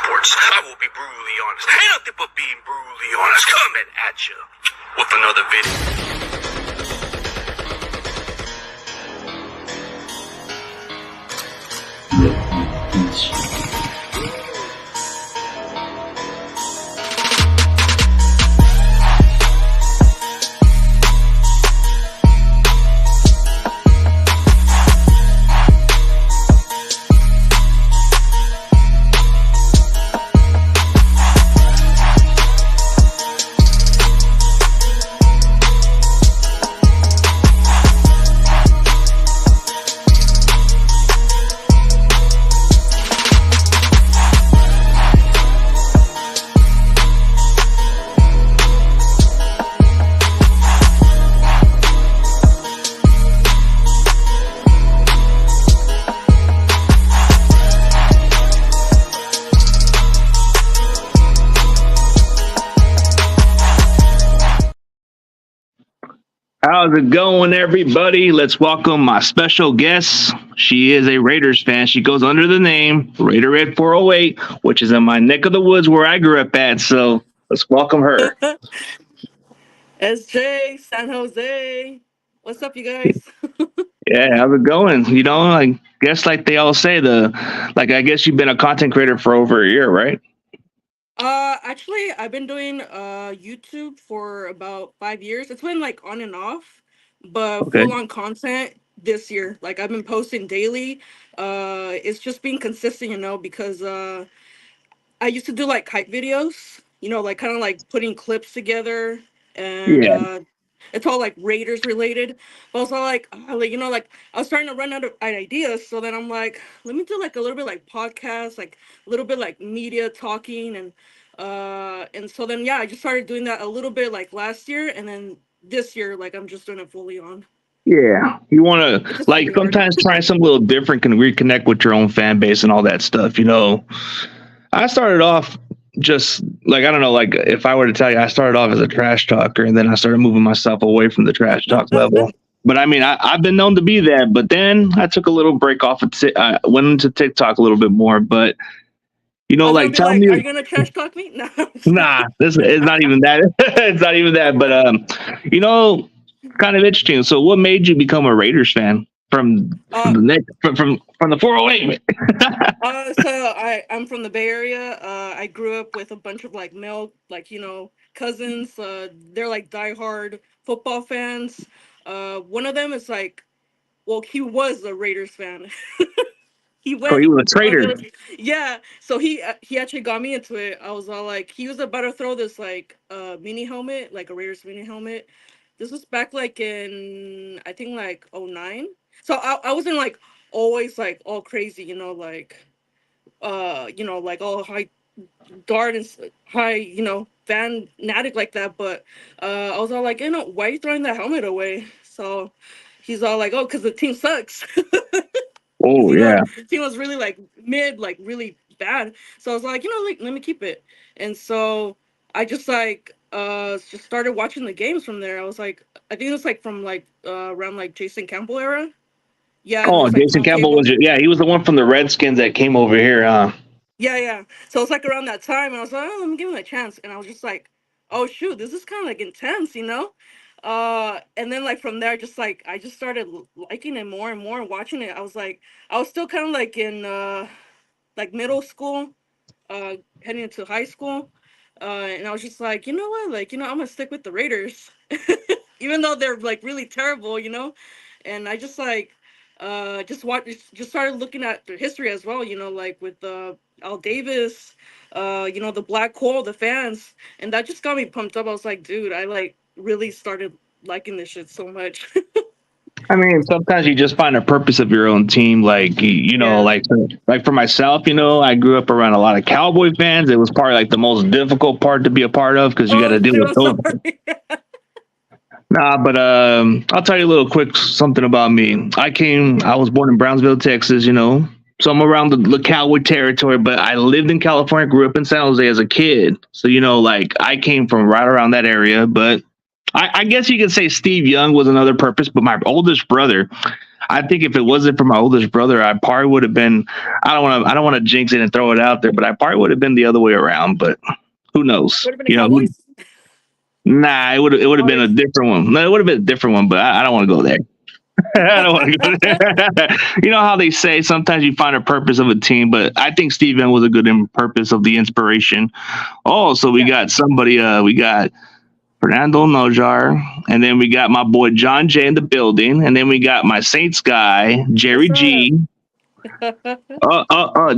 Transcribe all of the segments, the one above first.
sports. I will be brutally honest. Ain't nothing but being brutally honest. Coming at you with another video. How's it going, everybody? Let's welcome my special guest. She is a Raiders fan. She goes under the name Raiderette408, which is in my neck of the woods where I grew up at. So let's welcome her. SJ, San Jose. What's up, you guys? Yeah, how's it going? You know, I guess like they all say, I guess you've been a content creator for over a year, right? Actually, I've been doing YouTube for about 5 years. It's been like on and off, but Okay. full on content this year. Like I've been posting daily. It's just being consistent, because I used to do like hype videos, like kind of like putting clips together, and Yeah. it's all like Raiders related. But also like, I was starting to run out of ideas. So then I'm like, let me do like a little bit like podcast, like a little bit like media talking, and so then I just started doing that a little bit like last year, and then this year like I'm just doing it fully on. Yeah. You want It's to just like really hard. sometimes try something a little different can reconnect with your own fan base and all that stuff. You know, I started off just like, I don't know, like if I were to tell you, I started off as a trash talker and then I started moving myself away from the trash talk level. But I mean, I've been known to be that, but then I took a little break off. I went into TikTok a little bit more, but I was gonna like, be tell like, me, are you gonna trash talk me? No. nah, this is not even that. It's not even that. But, kind of interesting. So what made you become a Raiders fan from the neck, from the 408? So I'm from the Bay Area. I grew up with a bunch of like male, like cousins. They're like diehard football fans. One of them is like, well, he was a Raiders fan. He Oh, went. you were a traitor. Yeah. So he actually got me into it. I was all like, he was about to throw this like mini helmet, like a Raiders mini helmet. This was back like in I think like '09. So I wasn't like always like all crazy, like like all high guard and high, fanatic like that. But I was all like, why are you throwing that helmet away? So he's all like, oh, because the team sucks. Oh, yeah. The team was really like mid, like really bad. So I was like, like let me keep it. And so I just like just started watching the games from there. I was like, I think it was like from like around like Jason Campbell era. Yeah. Oh, was, like, Jason on Campbell cable. he was the one from the Redskins that came over here, huh? Yeah. So it's like around that time, and I was like, oh, let me give him a chance. And I was just like, oh shoot, this is kind of like intense, and then like from there, I just started liking it more and more and watching it. I was still kind of like in like middle school, heading into high school, and I was just like, you know what, like I'm gonna stick with the Raiders, even though they're like really terrible, and I just like just started looking at their history as well, like with Al Davis, the Black Hole, the fans, and that just got me pumped up. I was like, dude, I like really started liking this shit so much. I mean, sometimes you just find a purpose of your own team. Like, Yeah. like for myself, I grew up around a lot of Cowboy fans. It was probably like the most difficult part to be a part of because you got to deal with those. Nah, but I'll tell you a little quick something about me. I was born in Brownsville, Texas, so I'm around the Cowboy territory, but I lived in California, grew up in San Jose as a kid. So, like I came from right around that area, but I guess you could say Steve Young was another purpose, but my oldest brother, I think if it wasn't for my oldest brother, I probably would have been. I don't want to jinx it and throw it out there, but I probably would have been the other way around. But who knows? Would have been the Cowboys. Nah, it would have been a different one. No, it would have been a different one. But I don't want to go there. I don't want to go there. You know how they say sometimes you find a purpose of a team, but I think Steven was a good purpose of the inspiration. Oh, so we got somebody. We got Fernando Nojar, and then we got my boy John Jay in the building, and then we got my Saints guy Jerry G.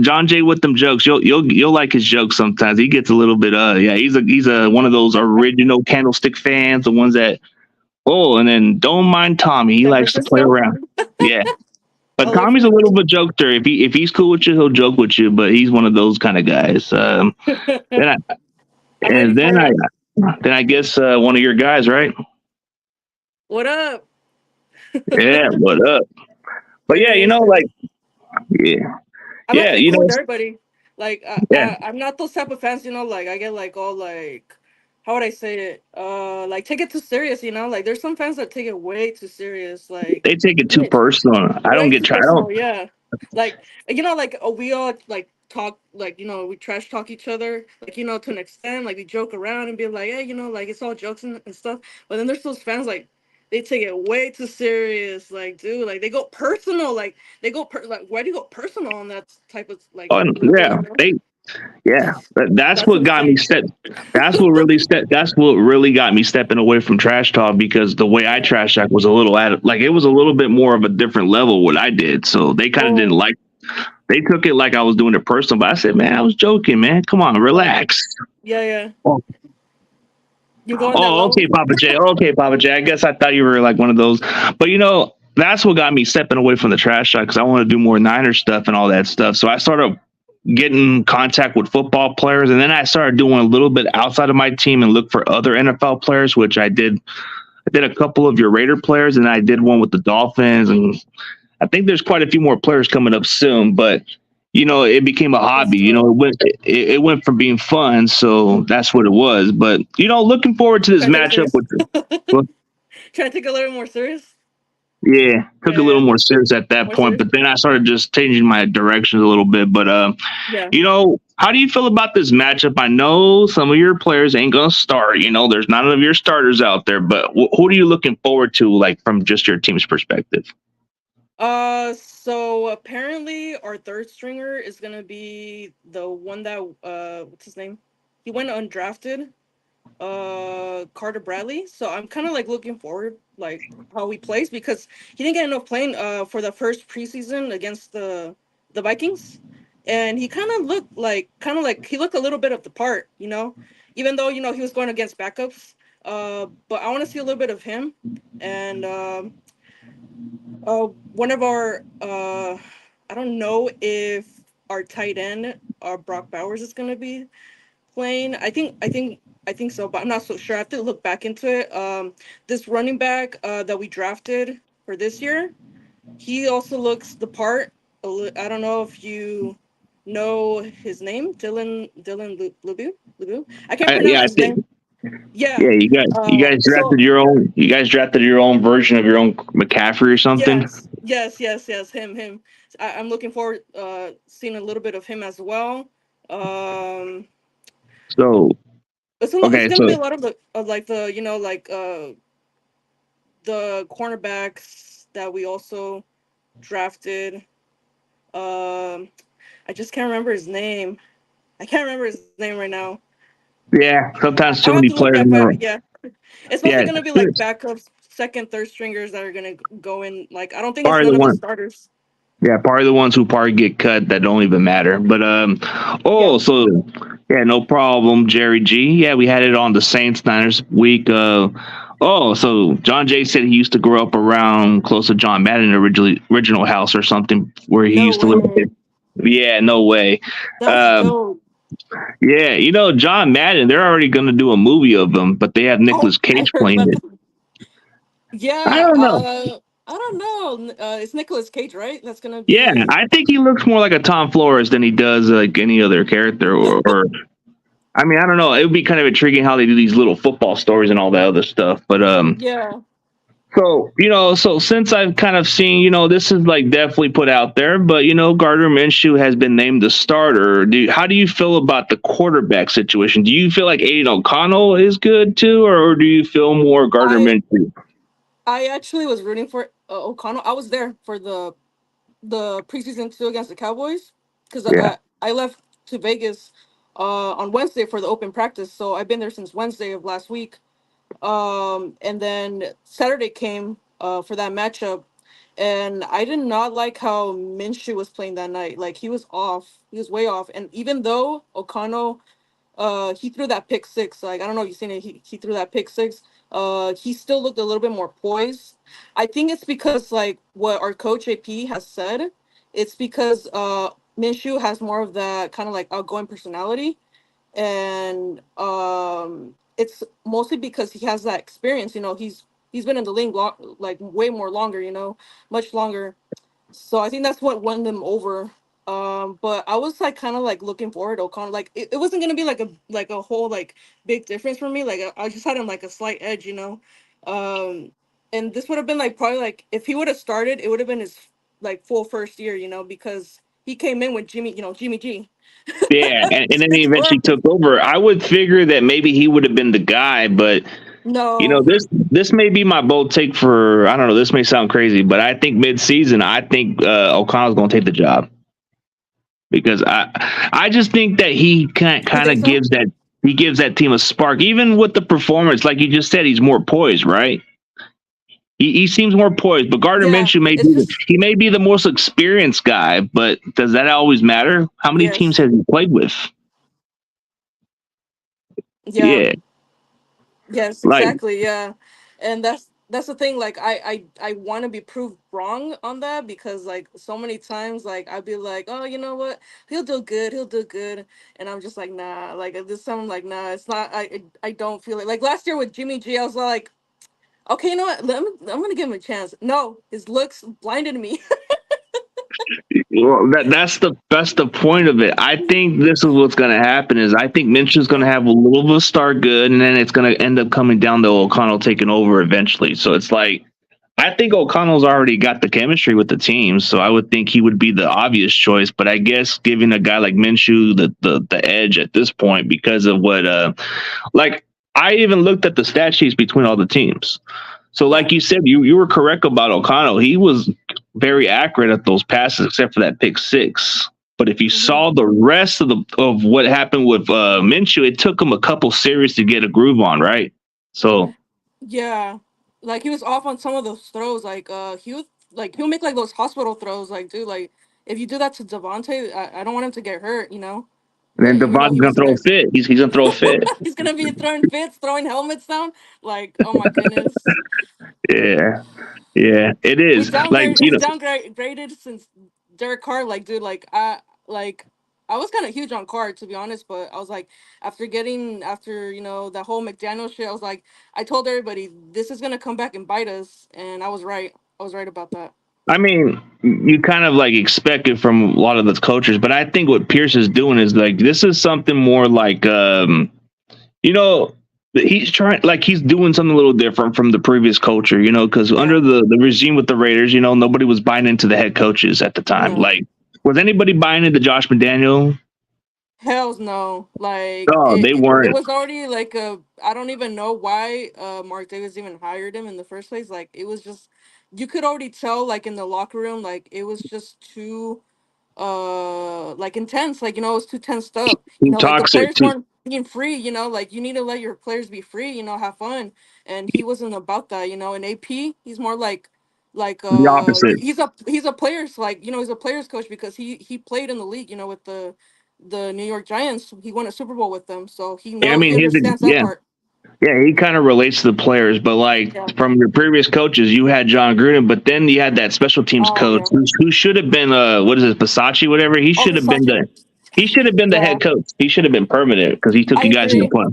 John Jay with them jokes. You'll like his jokes sometimes. He gets a little bit. Yeah, he's a one of those original Candlestick fans, the ones that. Oh, and then don't mind Tommy. He likes to play around. Yeah. But Tommy's a little bit jokester. If he's cool with you, he'll joke with you. But he's one of those kind of guys. Then I guess one of your guys, right? What up? Yeah, what up? But yeah, yeah, I'm yeah, cool with everybody. Like, I'm not those type of fans. Like I get like all like, how would I say it? Like take it too serious. Like there's some fans that take it way too serious. Like they take it too personal. I don't get tried. Yeah, like like we all like talk like we trash talk each other like to an extent, like we joke around and be like, hey, like it's all jokes and stuff. But then there's those fans like they take it way too serious. Like, dude, like they go personal. Like they go like, why do you go personal on that type of like? That's what got me That's what really got me stepping away from trash talk, because the way I trash talk was a little it was a little bit more of a different level what I did. So they kind of didn't like. They took it like I was doing it personal, but I said, man, I was joking, man. Come on, relax. Yeah. Okay, Papa J. Okay, Papa J. I guess I thought you were like one of those. But that's what got me stepping away from the trash talk, because I want to do more Niners stuff and all that stuff. So I started getting in contact with football players, and then I started doing a little bit outside of my team and look for other NFL players, which I did. I did a couple of your Raider players, and I did one with the Dolphins, and I think there's quite a few more players coming up soon. But it became a hobby. It went from being fun, so that's what it was. But looking forward to this matchup with trying to take a little more serious. Yeah, took a little more serious at that point, but then I started just changing my directions a little bit. But how do you feel about this matchup? I know some of your players ain't gonna start. There's none of your starters out there, but who are you looking forward to, like from just your team's perspective? So apparently our third stringer is gonna be the one that what's his name? He went undrafted. Carter Bradley. So I'm kind of like looking forward like how he plays, because he didn't get enough playing for the first preseason against the Vikings, and he kind of looked like he looked a little bit of the part, even though he was going against backups. But I want to see a little bit of him, and one of our I don't know if our tight end, Brock Bowers, is going to be playing. I think so, but I'm not so sure. I have to look back into it. This running back that we drafted for this year, he also looks the part. I don't know if you know his name, Dylan Lubu. I can't pronounce his name. Yeah. You guys drafted your own. You guys drafted your own version of your own McCaffrey or something. Yes. Him. I'm looking forward seeing a little bit of him as well. It's gonna be a lot of the the cornerbacks that we also drafted. I just can't remember his name. I can't remember his name right now. Yeah, sometimes too many players. It's mostly gonna be like backups, second, third stringers that are gonna go in. Like I don't think it's none of the starters. Yeah, probably the ones who probably get cut that don't even matter. But no problem, Jerry G. Yeah, we had it on the Saints Niners week. So John Jay said he used to grow up around close to John Madden original house or something where he used to live. Yeah, no way. That's dope. Yeah, John Madden, they're already going to do a movie of him, but they have Nicolas Cage playing it. Yeah, I don't know. It's Nicolas Cage, right? That's gonna be. Yeah, I think he looks more like a Tom Flores than he does like any other character. Or I mean, I don't know. It would be kind of intriguing how they do these little football stories and all that other stuff. But So, so since I've kind of seen, this is like definitely put out there, but Gardner Minshew has been named the starter. How do you feel about the quarterback situation? Do you feel like Aiden O'Connell is good too, or do you feel more Gardner I Minshew? I actually was rooting for O'Connell. I was there for the preseason two against the Cowboys because Yeah, I left to Vegas on Wednesday for the open practice. So I've been there since Wednesday of last week. And then Saturday came for that matchup, and I did not like how Minshew was playing that night. Like he was off, he was way off. And even though O'Connell he threw that pick six. Like I don't know if you've seen it. He threw that pick six. He still looked a little bit more poised. I think it's because like what our coach AP has said. It's because Minshew has more of that kind of like outgoing personality, and it's mostly because he has that experience. You know, he's been in the league like way more longer. You know, much longer. So I think that's what won them over. But I was like kind of like looking forward to O'Connell. Like it wasn't gonna be like a whole like big difference for me. Like I just had him like a slight edge, you know. Um, and this would have been like probably like if he would have started, it would have been his like full first year, you know, because he came in with Jimmy, you know, Jimmy G. yeah, and then he It's eventually horrible. took over. I would figure that maybe he would have been the guy, but No, this may be my bold take for I don't know. This may sound crazy, but I think mid-season, I think O'Connell's going to take the job because I just think that he you kind think of so? gives that team a spark, even with the performance. Like you just said, he's more poised, right? He seems more poised, but Gardner Yeah, Minshew it's just he may be the most experienced guy, but does that always matter? How many teams yes, has he played with? yeah. Yeah, Yes, like exactly. Yeah. And that's the thing, like I want to be proved wrong on that because like so many times like I'd be like, "Oh, you know what? He'll do good. He'll do good." And I'm just like, "Nah." Like at this time I'm like, "Nah, it's not I don't feel it." Like last year with Jimmy G, I was like, "Okay, you know what? I'm going to give him a chance." No, his looks blinded me. well, that's the point of it. I think this is what's going to happen. Is I think Minshew's going to Yeah. have a little bit of start good, and then it's going to end up coming down to O'Connell taking over eventually. So it's like I think O'Connell's already got the chemistry with the team, so I would think he would be the obvious choice. But I guess giving a guy like Minshew the edge at this point because of what like I even looked at the stat sheets between all the teams. So, Yeah. like you said, you were correct about O'Connell. He was very accurate at those passes, except for that pick six. But if you Hmm. saw the rest of what happened with Minshew, it took him a couple series to get a groove on, right? So, Yeah. Like he was off on some of those throws. Like he'll make like those hospital throws. Like dude, like if you do that to Devontae, I don't want him to get hurt. You know, and then even though Devontae's he gonna was throw a there, fit. He's gonna throw a fit. he's gonna be throwing fits, throwing helmets down. Like oh my goodness, Yeah, yeah, it is. Like we downgraded since Derek Carr. Like dude, like I was kind of huge on Carr to be honest, but I was like after you know that whole McDaniel shit, I was like I told everybody this is gonna come back and bite us, and I was right. I was right about that. I mean, you kind of like expect it from a lot of the coaches, but I think what Pierce is doing is like this is something more like you know, he's trying like he's doing something a little different from the previous culture, because under Yeah. the regime with the Raiders, nobody was buying into the head coaches at the time. No. Like, was anybody buying into Josh McDaniel? Hells no. Like No, they it weren't. was already like a I don't even know why Mark Davis even hired him in the first place. Like it was just you could already tell like in the locker room like it was just too like intense, like you know it was too tensed up, you know, like the Toxic players too. weren't being free, you know, like you need to let your players be free, you know, have fun. And he wasn't about that, you know. And AP he's more like The opposite. he's a players, like you know, he's a players coach because he played in the league, you know, with the New York Giants. He won a Super Bowl with them, so I he mean, understands that yeah, part. yeah, he kind of relates to the players, but like Yeah. from your previous coaches, you had John Gruden, but then you had that special teams Oh coach yeah. who should have been what is it, Versace, whatever. Oh, Versace. He should have been the Yeah, head coach. He should have been permanent because he took I you guys in the agree. play.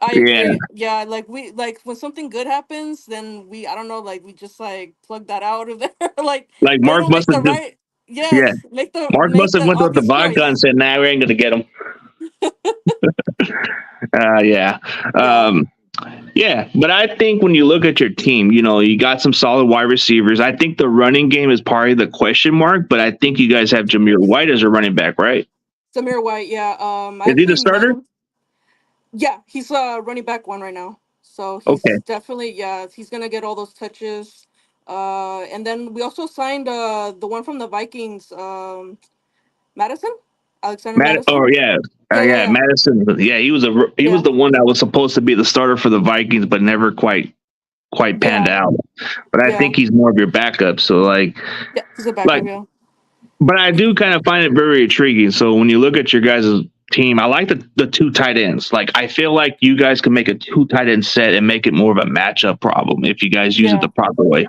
I Yeah, agree. Yeah, like we like when something good happens, then we I don't know, like we just like plug that out of there. Like like they Mark don't must make the have just right. yeah. Yes, Mark must make have the went with the obvious vodka and choice. said, "Nah, we ain't gonna get him." Yeah. Yeah. Um, Yeah, but I think when you look at your team, you got some solid wide receivers. I think the running game is probably the question mark, but I think you guys have Jameer White as a running back, right? Samir White, yeah. I Is he the actually met starter? him. Yeah, he's running back one right now. So Okay. he's definitely, yeah, he's gonna get all those touches. And then we also signed the one from the Vikings, Madison, Alexander Oh Madison. yeah, Yeah, yeah, yeah, yeah, Madison. Yeah, he was yeah, the one that was supposed to be the starter for the Vikings, but never quite panned yeah, out. But I yeah, think he's more of your backup. So yeah. He's a like, backup, yeah. but I do kind of find it very intriguing. So when you look at your guys' team, I like the two tight ends. Like I feel like you guys can make a two tight end set and make it more of a matchup problem if you guys use it Yeah. the proper way.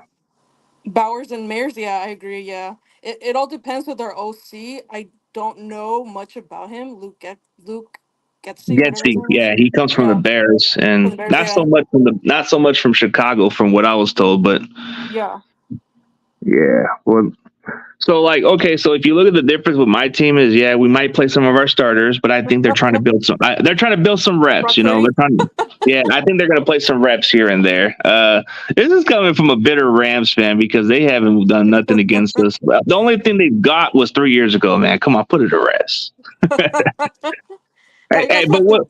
Bowers and Mayers, yeah, I agree. Yeah, it all depends with our OC. I don't know much about him. Luke Getsy, whatever his Getsy, name is. yeah, he comes from the Yeah, Bears, from the and Bears. Yeah, not so much from Chicago, from what I was told. But yeah. yeah, well, so okay, so if you look at the difference with my team is, yeah, we might play some of our starters, but I think they're trying to build some. They're trying to build some reps. Rocksteady. They're trying. Yeah, I think they're going to play some reps here and there. This is coming from a bitter Rams fan because they haven't done nothing against us. The only thing they got was 3 years ago. Man, come on, put it to rest. Yeah, Hey, you hey, guys but have to. what?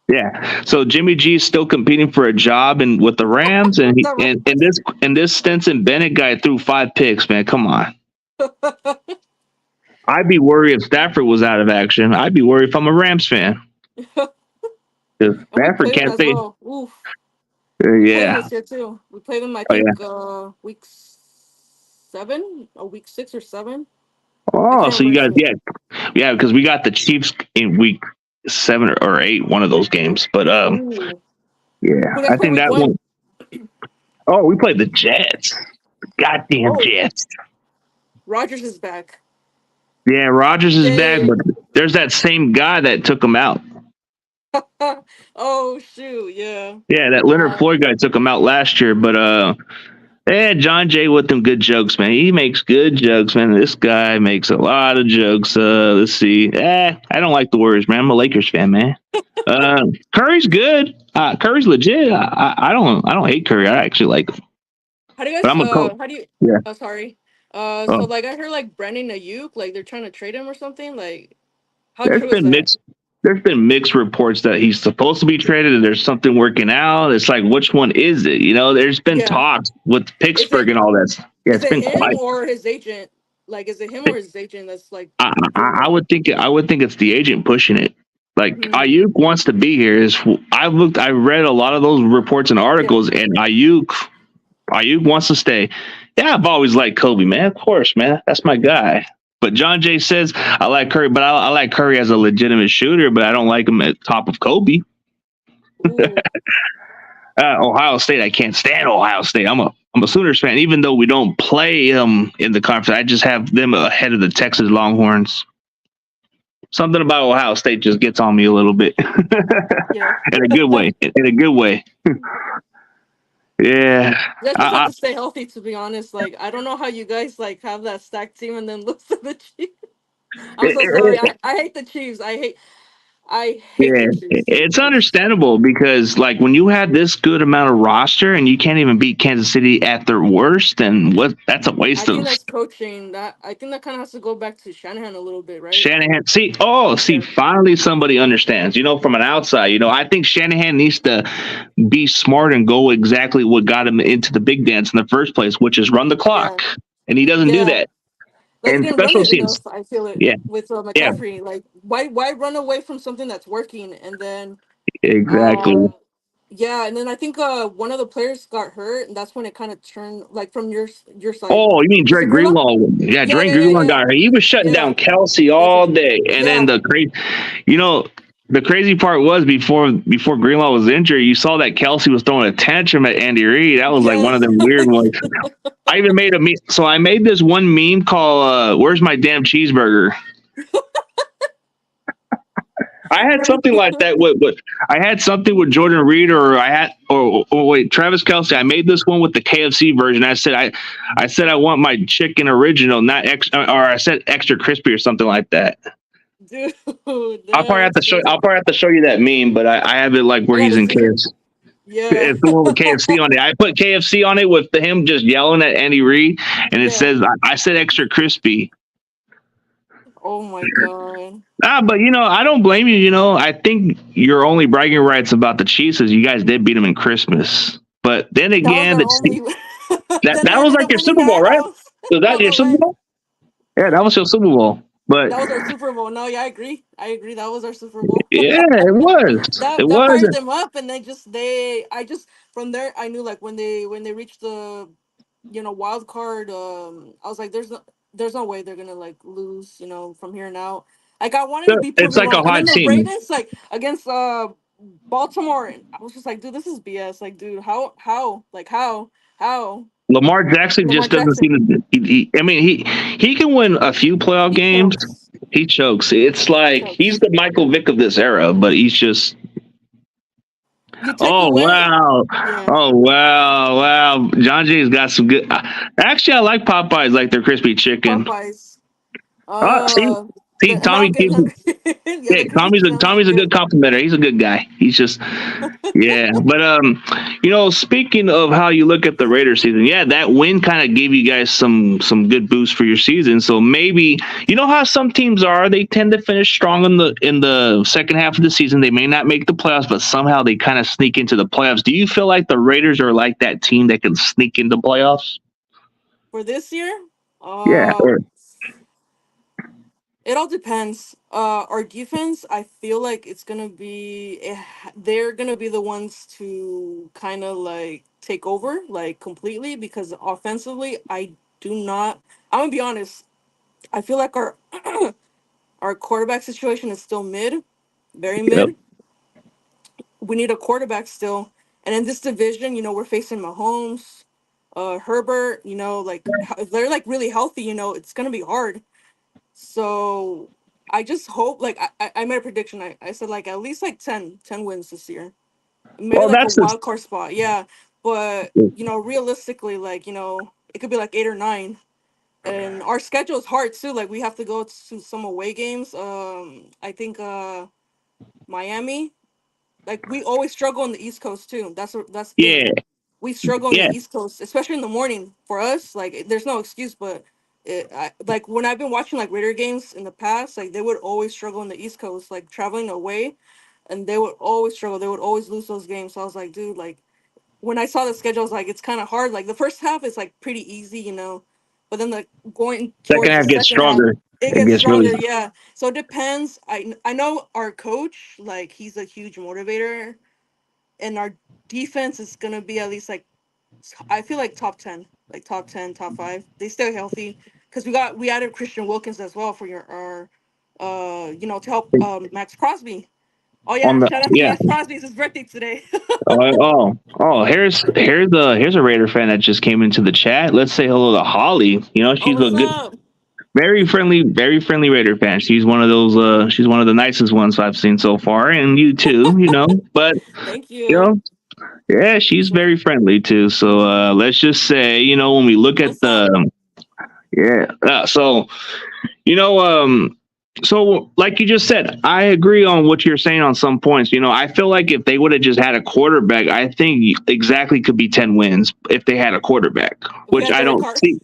Yeah. So Jimmy G is still competing for a job and with the Rams, and The this Stetson Bennett guy threw 5 picks. Man, come on. Rams. I'd be worried if Stafford was out of action. I'd be worried if I'm a Rams fan. 'Cause And we Stafford played them can't as say, well. Oof. We played them yeah, this year too. We played them, I oh yeah. think, week 7 or week 6 or 7. I Oh, can't so you remember guys, soon. yeah, because we got the Chiefs in week 7 or 8, one of those games. But Ooh. yeah, Who guys I play think week that one? one. Oh, we played the Jets. Goddamn Oh, Jets. Rogers is back. Yeah, Rodgers is back, Yay. but there's that same guy that took him out. Oh shoot, yeah. Yeah, that Leonard Uh, Floyd guy took him out last year, but John Jay with them good jokes, man. He makes good jokes, man. This guy makes a lot of jokes. Let's see. I don't like the Warriors, man. I'm a Lakers fan, man. Curry's good. Curry's legit. I don't hate Curry. I actually like him. how do you But guys I'm a coach. how do you Yeah. oh sorry. Uh, So like I heard like Brandon Ayuk, like they're trying to trade him or something. Like how there's true is been that? mixed there's been mixed reports that he's supposed to be traded and there's something working out. It's like which one is it? There's been Yeah. talks with Is Pittsburgh it and all that. Yeah, is it's it been him quiet. or his agent? Like is it him or his agent that's like I, doing I that? would think it's the agent pushing it. Like Hmm. Ayuk wants to be here. I read a lot of those reports and Yeah. articles, and Ayuk wants to stay. Yeah, I've always liked Kobe, man. Of course, man, that's my guy. But John Jay says I like Curry, but I like Curry as a legitimate shooter, but I don't like him at top of Kobe. Ooh. Ohio State, I can't stand Ohio State. I'm a Sooners fan, even though we don't play them in the conference. I just have them ahead of the Texas Longhorns. Something about Ohio State just gets on me a little bit, Yeah. in a good way. In a good way. Yeah. You guys just have I, to stay healthy, to be honest. Like I don't know how you guys like have that stacked team and then lose to the Chiefs. I'm so sorry. I, I hate the Chiefs. I hate Yeah, the Chiefs. it's I just understandable because when you had this good amount of roster and you can't even beat Kansas City at their worst, then what? That's a I waste think of that's coaching. That I think that kind of has to go back to Shanahan a little bit, right? Shanahan. See, Yeah. finally somebody understands. From an outside. I think Shanahan needs to be smart and go exactly what got him into the big dance in the first place, which is run the Yeah. clock, and he doesn't do Yeah. that. Like he And didn't run special it teams, enough. I feel it yeah, with yeah, McCaffrey. Like why run away from something that's working and then exactly. uh yeah, and then I think one of the players got hurt and that's when it kind of turned like from your side. Oh, you mean Was it Drake Greenlaw? Greenlaw? Yeah, Yeah, Drake yeah, yeah, Greenlaw yeah. got hurt. He was shutting Yeah. down Kelsey Kelsey. all day, and then Yeah. you know, the crazy part was before Greenlaw was injured, you saw that Kelsey was throwing a tantrum at Andy Reid. That was like one of Yes. them weird ones. I even made a meme. So I made this one meme called "Where's my damn cheeseburger?" I had something like that with I had something with Jordan Reed or I had or wait, Travis Kelsey. I made this one with the KFC version. I said I want my chicken original, not extra, or I said extra crispy or something like that. Dude, that's I'll crazy. probably have to show you that meme, but I have it like I where he's gotta in see it. KFC. Yeah. It's the one with KFC on it. I put KFC on it with him just yelling at Andy Reid, and it Yeah. says I said extra crispy. Oh my god. But I don't blame you. I think your only bragging rights about the Chiefs is you guys did beat them in Christmas. But then That was again, our only. that Then we that was ended like up your winning Super the Bowl, right? house. Was that No, your no Super way. Bowl? Yeah, that was your Super Bowl. But That was our Super Bowl. No, yeah, I agree. I agree. That was our Super Bowl. yeah, it was. It That was. fired them up, and they I just from there I knew like when they reached the wild card. I was like, there's no way they're gonna like lose. From here on out. Like I wanted to be It's proven like a wrong, and then hot the team. Ravens like against Baltimore, and I was just like, dude, this is BS. Like, dude, how Lamar Jackson Lamar just doesn't Jackson seem to. I mean, he can win a few playoff he games. chokes He chokes. It's he like he's chokes. the Michael Vick of this era, but he's just. You take Oh away, wow! yeah, Oh wow! Wow! John Jay's got some good. Actually, I like Popeyes, like their crispy chicken. Popeyes. See, Uh, now I'm Tommy getting keeps. hungry. Yeah, Yeah, the crispy chicken sounds Tommy's a good good. complimenter. He's a good guy. He's just yeah. But speaking of how you look at the Raiders season, yeah, that win kind of gave you guys some good boost for your season. So maybe how some teams are, they tend to finish strong in the second half of the season. They may not make the playoffs, but somehow they kind of sneak into the playoffs. Do you feel like the Raiders are like that team that can sneak into playoffs? For this year, Yeah. uh, it all depends. Our defense, I feel like it's gonna be. They're gonna be the ones to kind of like take over, like completely, because offensively, I do not. I'm gonna be honest. I feel like our our quarterback situation is still mid, very Yep. mid. We need a quarterback still, and in this division, we're facing Mahomes, Herbert. Like if they're like really healthy, it's gonna be hard. So I just hope like I made a prediction. I said like at least like ten wins this year. Maybe Well, like a that's wild card spot. Yeah. But realistically, like, it could be like 8 or 9. And our schedule is hard too. Like we have to go to some away games. I think Miami. Like we always struggle on the East Coast too. That's the thing. yeah, We struggle on the yeah. East Coast, especially in the morning. For us, like there's no excuse, but like when I've been watching like Raider games in the past, like they would always struggle on the East Coast, like traveling away, and they would always struggle. They would always lose those games. So I was like, dude, like when I saw the schedule, I was like, it's kind of hard. Like the first half is like pretty easy, but then like going Second towards the half gets second half, stronger. it It gets gets really. stronger. Yeah. So it depends. I know our coach, like he's a huge motivator, and our defense is gonna be at least like I feel like top 10, like top 10, top 5. They stay healthy because we added Christian Wilkins as well for your our to help Max Crosby. Oh On yeah, the shout out to yeah. Max Crosby. It's his birthday today. Here's a Raider fan that just came into the chat. Let's say hello to Holly. Oh, She's a what's good, up? very friendly Raider fan. She's one of those. She's one of the nicest ones I've seen so far, and you too. But Thank you you. know, yeah, she's very friendly too. So let's just say, when we look at What's up? the yeah, you know, so like you just said, I agree on what you're saying on some points. I feel like if they would have just had a quarterback, I think exactly could be 10 wins if they had a quarterback, We which got I Derek don't Carr. see.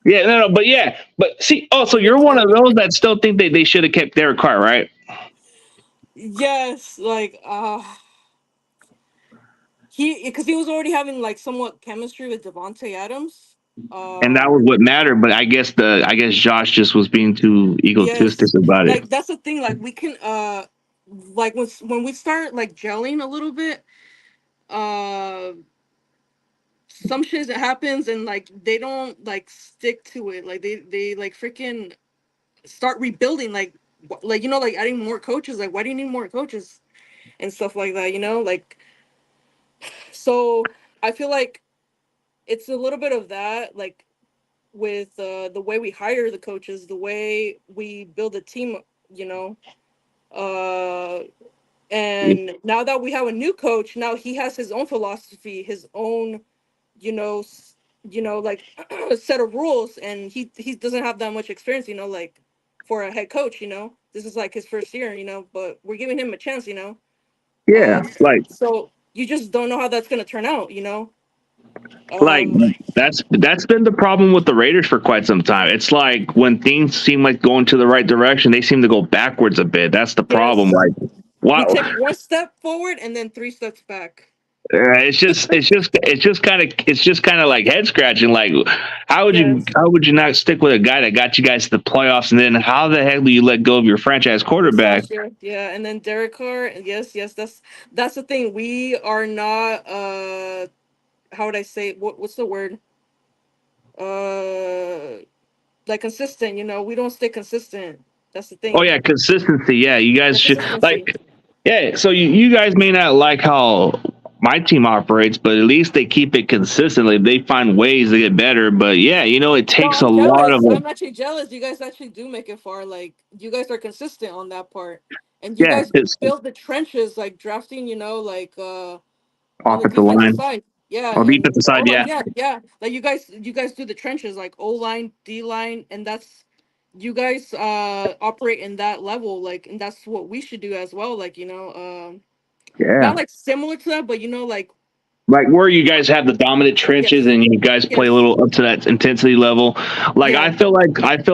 Yeah, no, but yeah, but see, oh, so We you're get one of Derek. those that still think they should have kept Derek Carr, right? Yes, like he because he was already having like somewhat chemistry with Devonte Adams. And that Um, was what mattered. But I guess Josh just was being too egotistic yes, about it. like that's the thing. Like we can like when we start like gelling a little bit, uh, some shit that happens and like they don't like stick to it. Like they like freaking start rebuilding. Like like adding more coaches. Like why do you need more coaches and stuff like that? Like so. I feel like it's a little bit of that. Like with the way we hire the coaches, the way we build a team, you know. Uh, and now that we have a new coach, now he has his own philosophy, his own, you know, like set of rules, and he doesn't have that much experience, like for a head coach, This is like his first year, but we're giving him a chance. Yeah, like So. you just don't know how that's gonna turn out. Like Um, that's been the problem with the Raiders for quite some time. It's like when things seem like going to the right direction, they seem to go backwards a bit. That's the problem. yes, Like, we wow, take one step forward and then three steps back. it's just kind of like head scratching. Like, Yes, how would you not stick with a guy that got you guys to the playoffs, and then how the heck do you let go of your franchise this quarterback? last year, yeah, and then Derek Carr, yes, yes, that's the thing. We are not how would I say what's the word? Uh, like consistent. We don't stay consistent. That's the Oh thing. yeah, consistency. Yeah, you guys The should consistency. like. Yeah, so you guys may not like how my team operates, but at least they keep it consistently. They find ways to get better. But yeah, it No, takes a I'm lot of jealous. I'm actually jealous. You guys actually do make it far. Like you guys are consistent on that part, and you yeah, guys it's build the trenches, like drafting. Like on the offensive defensive line side. Yeah, or and defensive O side. line. Yeah, Yeah, yeah. Like you guys do the trenches, like O line, D line, and that's you guys operate in that level. Like, and that's what we should do as well. Like, kind yeah. of like similar to that, but like Like where you guys have the dominant trenches yes, and you guys play a yes, little up to that intensity level. Like yeah, I feel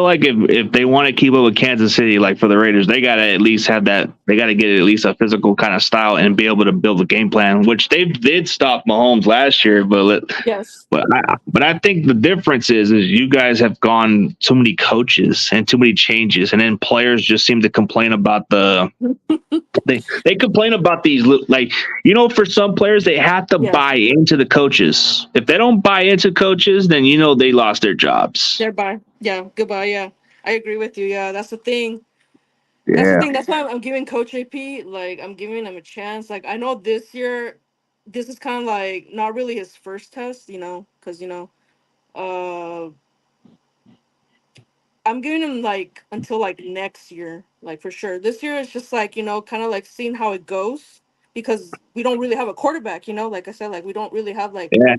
like if they want to keep up with Kansas City, like for the Raiders, they gotta at least have that. They gotta get at least a physical kind of style and be able to build a game plan, which they did stop Mahomes last year, yes, but I think the difference is you guys have gone too many coaches and too many changes, and then players just seem to complain about they complain about these like for some players they have to yeah. buy into the coaches. If they don't buy into coaches, then they lost their jobs. Thereby, yeah, goodbye. Yeah, I agree with you. Yeah, that's the thing. That's the Yeah, thing. That's why I'm giving Coach AP, like, I'm giving him a chance. Like, I know this year, this is kind of like not really his first test, because, uh, I'm giving him like until like next year, like for sure. This year is just like, kind of like seeing how it goes because we don't really have a quarterback, like I said, like we don't really have like yeah.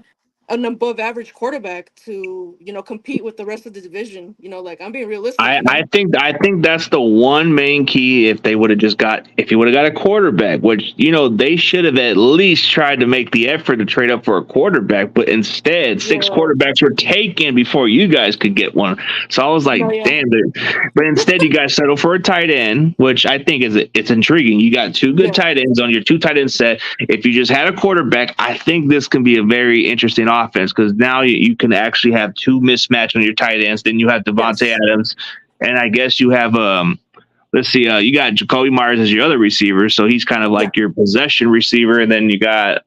an above average quarterback to, compete with the rest of the division. Like I'm being realistic, I think that's the one main key. If you would have got a quarterback, which they should have at least tried to make the effort to trade up for a quarterback, but instead six Yeah. quarterbacks were taken before you guys could get one. So I was like, No, yeah. damn it! But instead, you guys settled for a tight end, which I think it's intriguing. You got two good Yeah. tight ends on your two tight end set. If you just had a quarterback, I think this can be a very interesting offense because now you can actually have two mismatch on your tight ends. Then you have Devontae Yes. Adams. And I guess you have let's see, you got Jacoby Myers as your other receiver, so he's kind of Yeah. like your possession receiver, and then you got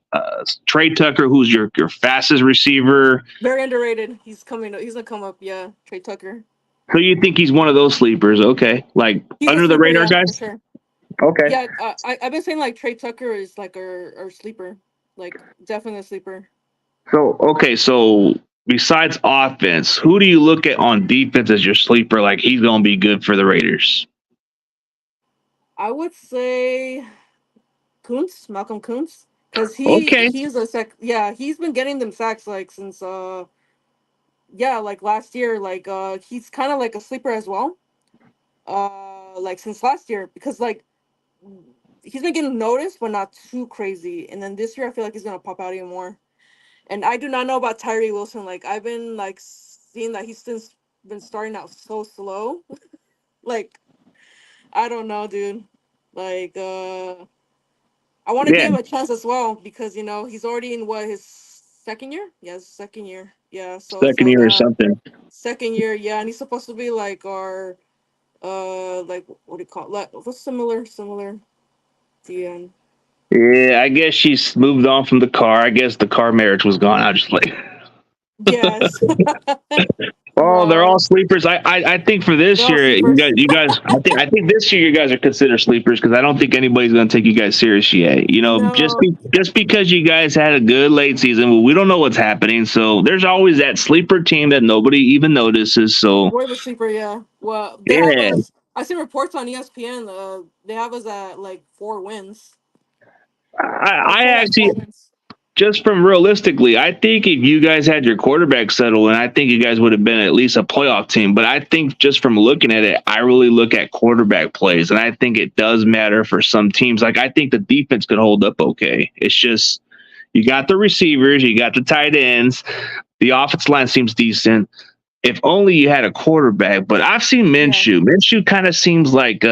Trey Tucker, who's your fastest receiver. Very underrated. He's coming. He's gonna come up. Yeah. Trey Tucker. So you think he's one of those sleepers? Okay, like He's a under the sleeper. radar Yeah, for guys. sure. Okay. Yeah. I've been saying like Trey Tucker is like our sleeper. Like definitely a sleeper. So besides offense, who do you look at on defense as your sleeper? Like he's gonna be good for the Raiders. I would say Kuntz, Malcolm Kuntz, because Okay. he's a sec. Yeah, he's been getting them sacks like since yeah, like last year. Like he's kind of like a sleeper as well. Like since last year because like he's been getting noticed but not too crazy. And then this year I feel like he's gonna pop out even more. And I do not know about Tyree Wilson. Like I've been like seeing that he's since been starting out so slow. Like I don't know, dude. Like I want to Yeah, give him a chance as well because he's already in what his second year. Yeah, his second year. Yeah, so it's second like year or something. second year. Yeah, and he's supposed to be like our like what do you call it? Like what's similar to Yeah, I guess she's moved on from the car. I guess the car marriage was gone. I just like, yes. oh, they're No, all sleepers. I think for they're this all year, sleepers. I think this year you guys are considered sleepers because I don't think anybody's going to take you guys serious yet. No, Just because you guys had a good late season, well, we don't know what's happening. So there's always that sleeper team that nobody even notices. So we're the sleeper. Yeah. Well, they have yeah, us. I see reports on ESPN. They have us at like 4 wins I until like actually 4 wins. just from realistically, I think if you guys had your quarterback settled, and I think you guys would have been at least a playoff team. But I think just from looking at it, I really look at quarterback plays, and I think it does matter for some teams. Like I think the defense could hold up okay. It's just You got the receivers, you got the tight ends. The offensive line seems decent. If only you had a quarterback. But I've seen Yeah, Minshew. Minshew kind of seems like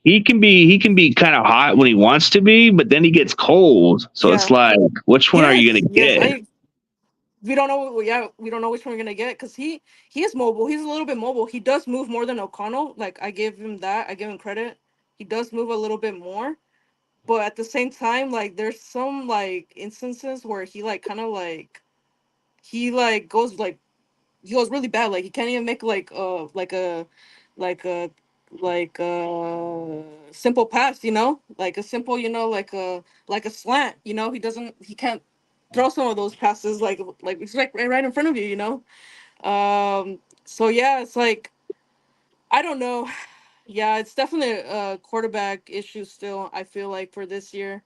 he can be kind of hot when he wants to be, but then he gets cold. So it's yeah, like, which one are you yes, gonna yes. get? We don't know. Yeah, we don't know which one we're gonna get because he is mobile. He's a little bit mobile. He does move more than O'Connell. Like I give him that. I give him credit. He does move a little bit more, but at the same time, like there's some like instances where he like kind of he like goes like he goes really bad. Like he can't even make like a like a simple pass. Like a simple. Like a slant. He can't throw some of those passes like it's like right in front of you. So yeah, it's like I don't know. Yeah, it's definitely a quarterback issue still. I feel like for this year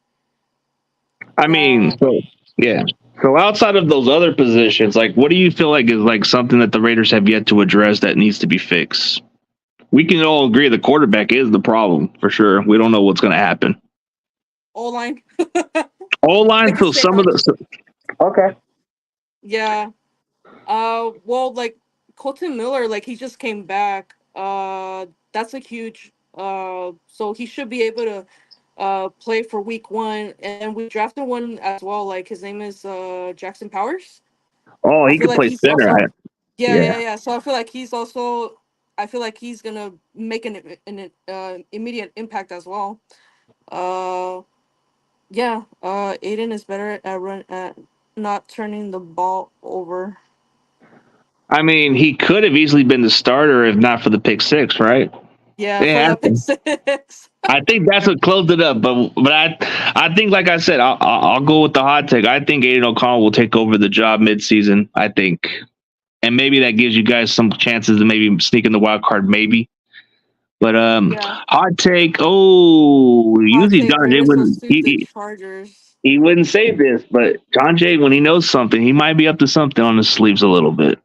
I mean, that so yeah. So outside of those other positions, like what do you feel like is like something that the Raiders have yet to address that needs to be fixed? We can all agree the quarterback is the problem for sure. We don't know what's going to happen. O line. O We line, can so say some of that. the okay. Yeah. Well, like Colton Miller, like he just came back. That's a huge. So he should be able to play for week 1, and we drafted one as well. Like his name is Jackson Powers. Oh, I he feel could like play he's center. also. Yeah, yeah, Yeah. yeah. So I feel like he's also. I feel like he's gonna make an immediate impact as well. Uh, yeah. Aiden is better at not turning the ball over. I mean, he could have easily been the starter if not for the pick six, right? Yeah, It for that pick happened. six. I think that's what closed it up. But I think, like I said, I'll go with the hot take. I think Aiden O'Connell will take over the job midseason. I think, and maybe that gives you guys some chances to maybe sneak in the wild card, maybe. But Yeah. hot take. Oh, Hot usually take John Jay Raiders will wouldn't sweep the Chargers. he wouldn't say this, but John Jay, when he knows something, he might be up to something on his sleeves a little bit.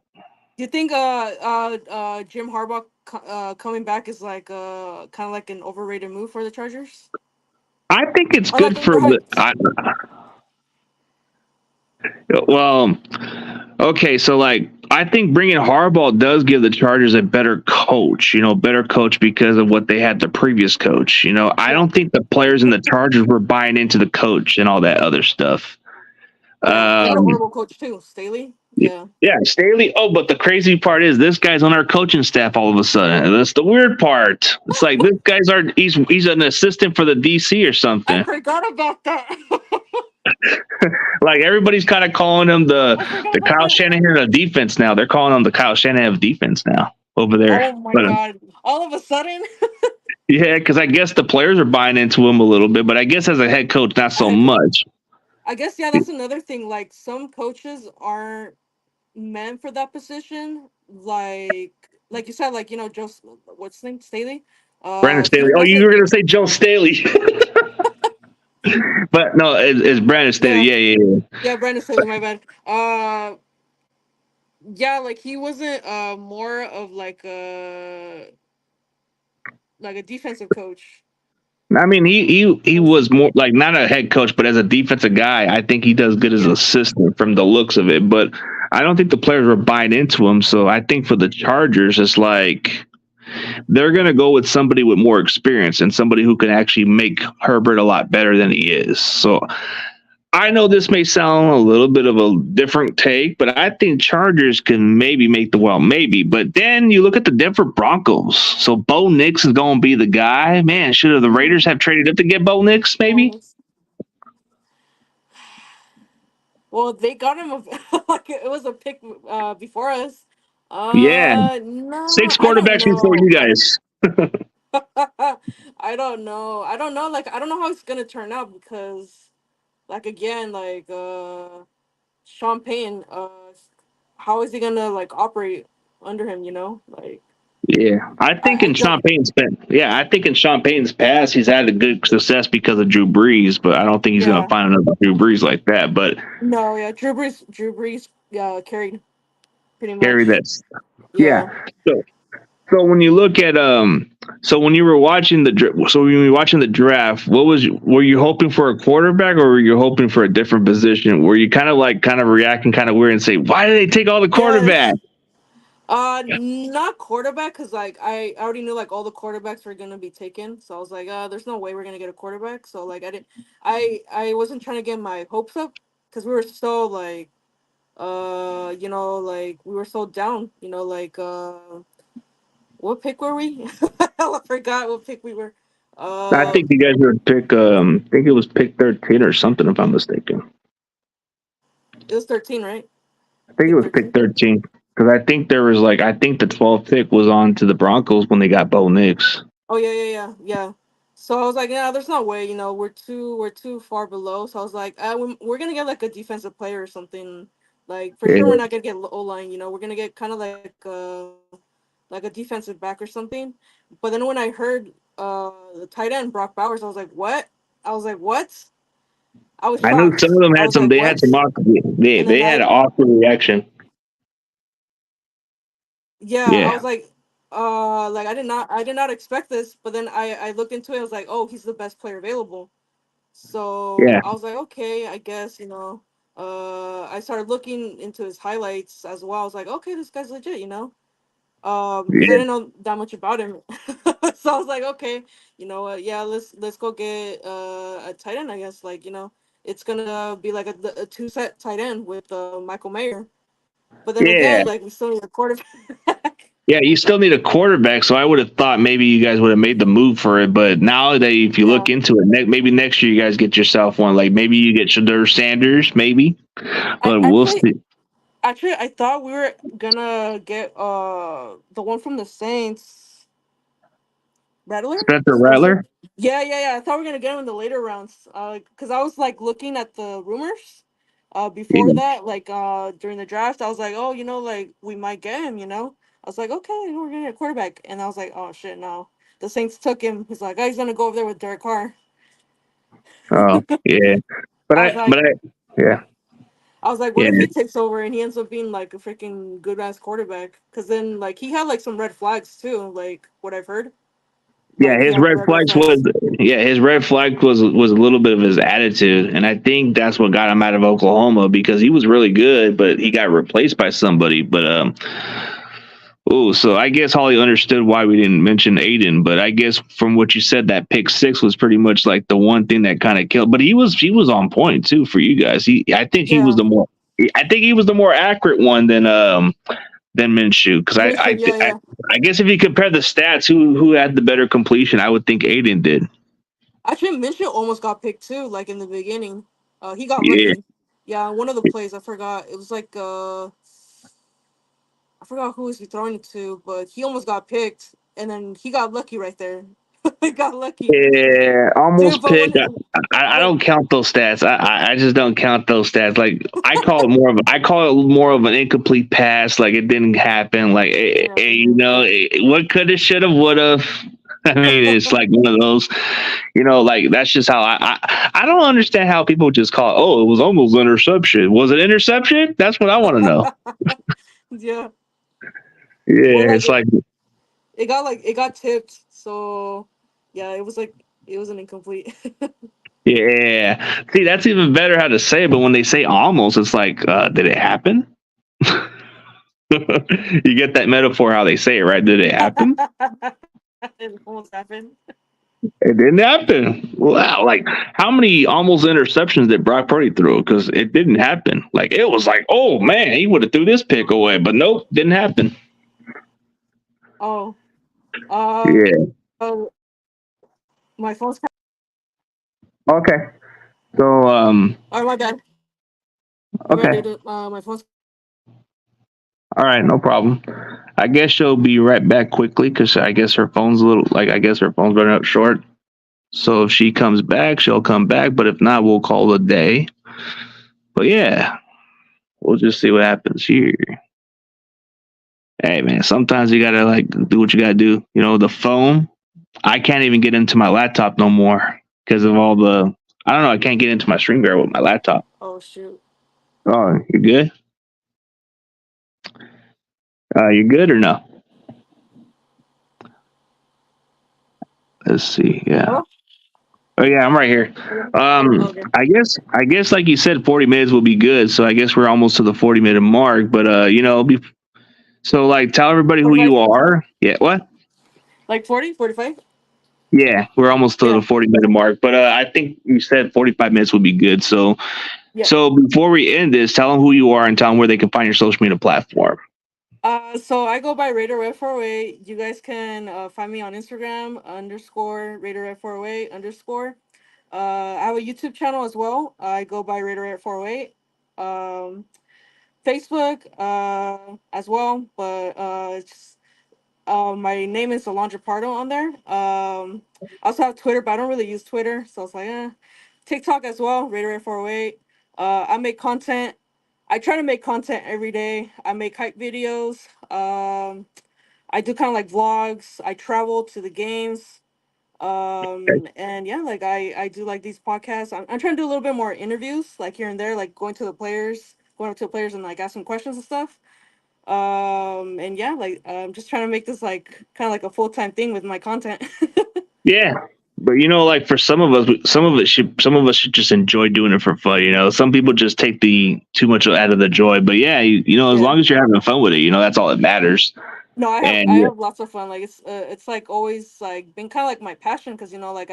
Do you think Jim Harbaugh coming back is like kind of like an overrated move for the Chargers? I think it's Or like good for the. overhyped? Well, okay, so like I think bringing Harbaugh does give the Chargers a better coach. Better coach because of what they had the previous coach. I Yeah. don't think the players in the Chargers were buying into the coach and all that other stuff. Yeah. They had a Um, horrible coach too, Staley. Yeah. yeah, Staley. Oh, but the crazy part is this guy's on our coaching staff all of a sudden. That's the weird part. It's like this guy's he's an assistant for the DC or I something. forgot about that. Like everybody's kind of calling him the I forgot the about Kyle that. Shanahan of defense now. They're calling him the Kyle Shanahan of defense now over there. Oh my But god. All of a sudden, yeah, because I guess the players are buying into him a little bit, but I guess as a head coach, not so much. I guess yeah, that's another thing. Like some coaches aren't meant for that position. Like you said, like Joe, what's his name, Staley. Brandon He Staley. Oh, you wasn't. were gonna say Joe Staley, but no, it's Brandon Staley. Yeah, Yeah, yeah, yeah. yeah, Brandon Staley. My bad. Yeah, like he wasn't more of like a defensive coach. I mean, he was more like not a head coach, but as a defensive guy, I think he does good as an Yeah, assistant from the looks of it. But I don't think the players were buying into him. So I think for the Chargers, it's like they're going to go with somebody with more experience and somebody who can actually make Herbert a lot better than he is. So I know this may sound a little bit of a different take, but I think Chargers can maybe make the maybe. But then you look at the Denver Broncos. So Bo Nix is going to be the guy. Man, should have the Raiders have traded up to get Bo Nix? Maybe. bonus. Well, they got him like it was a pick before us. Yeah, No, six I don't quarterbacks before know. you guys. I don't know. I don't know. Like I don't know how it's gonna turn out because, like again, like Sean Payton, how is he gonna like operate under him? Like Yeah, I think I in don't. Sean Payton's I think in Sean Payton's past he's had a good success because of Drew Brees, but I don't think he's going to Yeah. find another Drew Brees like that. But No. Yeah. Drew Brees. Carried pretty Gary, much. that's Yeah. yeah. So when you look at So when you were watching the draft, were you hoping for a quarterback or were you hoping for a different position? Were you kind of reacting kind of weird and say, why did they take all the quarterback? Yes. Not quarterback, cause like I already knew like all the quarterbacks were gonna be taken, so I was like, there's no way we're gonna get a quarterback. So like I wasn't trying to get my hopes up, cause we were so like, like we were so down, what pick were we? I forgot what pick we were. I Uh, think you guys would pick. I think it was pick 13 or something, if I'm mistaken. it was 13, right? I think it Pick was pick 13. 13 because I think there was I think the 12th pick was on to the Broncos when they got Bo Nix. Oh yeah. So I was like, yeah, there's no way, we're too far below. So I was like, we're gonna get like a defensive player or something. Like for sure, we're Yeah, not gonna get O line. We're gonna get kind of like a defensive back or something. But then when I heard the tight end Brock Bowers, I was like, what? I was like, what? I was I knew some shocked. of them I had was some. like, They had what? some awkward. And then They had an awkward reaction. yeah, I Yeah, was like I did not expect this. But then I looked into it. I was like, oh, he's the best player available. So yeah, I was like, okay, I guess, I started looking into his highlights as well. I was like, okay, this guy's legit, because I yeah, didn't know that much about him. So I was like, okay, yeah, let's go get a tight end, I guess. Like, it's gonna be like a two set tight end with Michael Mayer. But then yeah. again, like we still need a quarterback. Yeah, you still need a quarterback, so I would have thought maybe you guys would have made the move for it. But now that if you Yeah. look into it, maybe next year you guys get yourself one. Like maybe you get Shadur Sanders, maybe. I But we'll actually see. actually I thought we were gonna get the one from the Saints. Rattler? Spencer Or so, Rattler. yeah. I thought we were gonna get him in the later rounds. Because I was like looking at the rumors. Before Yeah, that, like during the draft, I was like, oh, like we might get him. I was like, okay, we're gonna get a quarterback, and I was like, oh shit, no. The Saints took him. He's like, oh, he's gonna go over there with Derek Carr. oh, yeah. I was like, Yeah, what yeah, if he takes over and he ends up being like a freaking good ass quarterback? Because then like he had like some red flags too, like what I've heard. yeah. Like he had red flags. His red flag was a little bit of his attitude, and I think that's what got him out of Oklahoma because he was really good, but he got replaced by somebody. But oh, so I guess Holly understood why we didn't mention Aiden, but I guess from what you said, that pick six was pretty much like the one thing that kind of killed. But he was on point too for you guys. Yeah. I think he was the more accurate one than Minshew because Minshew, yeah. I guess if you compare the stats, who had the better completion, I would think Aiden did. Actually, Minshew almost got picked too, like in the beginning. He got Yeah, lucky. Yeah, one of the plays I forgot. It was like I forgot who was he throwing it to, but he almost got picked, and then he got lucky right there. He got lucky, yeah, dude. almost But picked. I when don't count those stats. I just don't count those stats. Like I call it more of an incomplete pass. Like it didn't happen. Like yeah, what could have, should have, would have. I mean, it's like one of those. Like that's just how I don't understand how people just call it. Oh, it was almost interception. Was it interception? That's what I want to know. yeah. Well, Yeah, like it's like it got tipped, so yeah, it was an incomplete. yeah. See, that's even better how to say it. But when they say almost, it's like, did it happen? You get that metaphor how they say it, right? Did it happen? It almost happened. It didn't happen. Wow, like how many almost interceptions did Brock Purdy throw? Because it didn't happen. Like it was like, oh man, he would have threw this pick away, but nope, didn't happen. Oh, uh, Yeah. oh, my phone's. Okay. So Oh, my bad. My bad, okay. dude. My phone's. All right, no problem. I guess she'll be right back quickly because I guess her phone's a little like I guess her phone's running up short. So if she comes back, she'll come back. But if not, we'll call it a day. But yeah, we'll just see what happens here. Hey man, sometimes you gotta like do what you gotta do. The phone. I can't even get into my laptop no more because of all the. I don't know. I can't get into my StreamYard with my laptop. Oh shoot. Oh, you good? You good or no? Let's see. Yeah. Oh, Oh yeah, I'm right here. okay. I guess like you said, 40 minutes will be good. So I guess we're almost to the 40-minute mark. But so like tell everybody who 45? you are. Yeah. What? Like 40, 45? Yeah, we're almost to Yeah. the 40-minute mark. But I think you said 45 minutes would be good. So Yeah. before we end this, tell them who you are and tell them where they can find your social media platform. So I go by Raiderette408. You guys can find me on Instagram underscore Raiderette408 underscore. I have a YouTube channel as well. I go by Raiderette408. Um, Facebook as well, but my name is Alondra Pardo on there. I also have Twitter, but I don't really use Twitter, so it's like, TikTok as well, Raiderette408. I make content. I try to make content every day. I make hype videos. I do kind of like vlogs. I travel to the games. And yeah, like I do like these podcasts. I'm trying to do a little bit more interviews, like here and there, like going up to the players and like asking questions and stuff. And yeah, like I'm just trying to make this like kind of like a full-time thing with my content. Yeah. But like for some of us, some of us should just enjoy doing it for fun. Some people just take the too much out of the joy. But yeah, as Yeah. long as you're having fun with it, that's all that matters. No, And I yeah, have lots of fun. Like it's like always like been kind of like my passion because like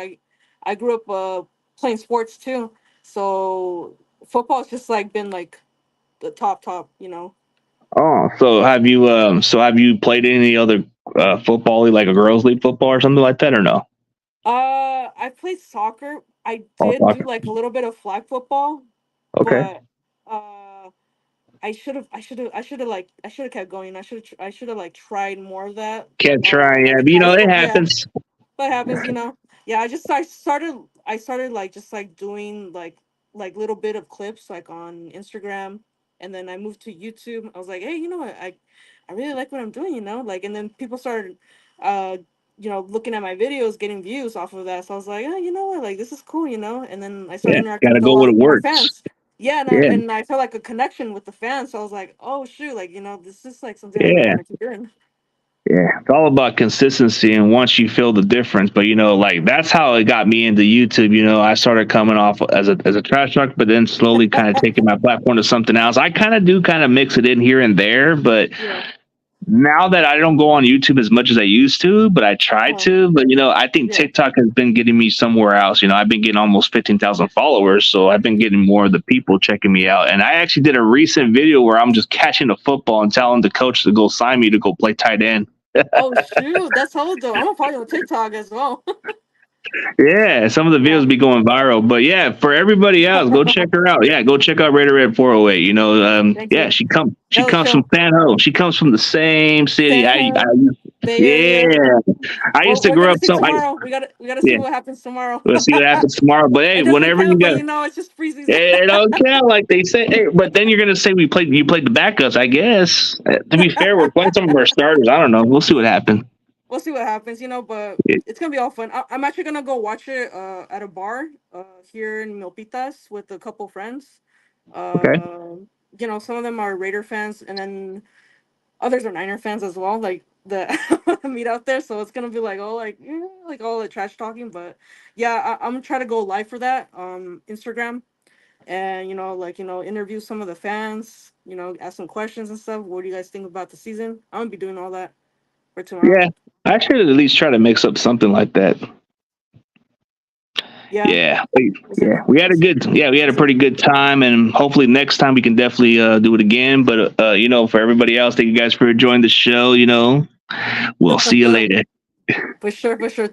I grew up playing sports too. So football's just like been like the top. oh, so have you played any other football, like a girls' league football or something like that, or no? I played soccer. I Oh, did do soccer. like a little bit of flag football, Okay. but uh I should have kept going. I should have like tried more of that. Can't try. Like Yeah, in but high it school. Yeah, happens. what happens. Yeah, I started like just like doing like little bit of clips like on Instagram, and then I moved to YouTube. I was like, hey, you know what? I really like what I'm doing. Like, and then people started uh looking at my videos, getting views off of that. So I was like, you know what? Like, this is cool. And then I started Yeah, interacting gotta with a go lot where it more works. fans. Yeah, Yeah, and I felt like a connection with the fans. So I was like, oh shoot, like this is like something I really yeah. want to keep doing. Yeah, it's all about consistency and once you feel the difference. But like that's how it got me into YouTube. I started coming off as a trash talk, but then slowly kind of taking my platform to something else. I kind of mix it in here and there, but Yeah. now that I don't go on YouTube as much as I used to, but I try Uh-huh. to. But I think Yeah. TikTok has been getting me somewhere else. I've been getting almost 15,000 followers, so I've been getting more of the people checking me out. And I actually did a recent video where I'm just catching a football and telling the coach to go sign me to go play tight end. Oh shoot, that's hella dope. I'm gonna follow you on TikTok as well. Yeah, some of the Yeah. videos be going viral. But yeah, for everybody else, go check her out. Yeah, go check out Raiderette408. Thank Yeah, you. she Hella comes from chill. San Jose. She comes from the same city. Same here. Bay Yeah, Area. I used Well, to we're grow gonna up see so tomorrow. We gotta see yeah, what happens tomorrow. we'll see what happens tomorrow. But hey, It doesn't whenever you count, but got it's just freezing. it don't count like they say. Hey, but then you're gonna say you played the backups, I guess. To be fair, we're playing some of our starters. I don't know. We'll see what happens. We'll see what happens. But Yeah, it's gonna be all fun. I'm actually gonna go watch it at a bar here in Milpitas with a couple friends. okay. Some of them are Raider fans, and then others are Niner fans as well. Like that meet out there, so it's gonna be like like all the trash talking. But yeah, I'm gonna try to go live for that on Instagram, and interview some of the fans. Ask some questions and stuff. What do you guys think about the season? I'm gonna be doing all that for tomorrow. Yeah, I should at least try to mix up something like that. Yeah. Yeah, We'll see. we had a pretty good time, and hopefully next time we can definitely do it again. But for everybody else, thank you guys for joining the show. We'll see you later. For sure.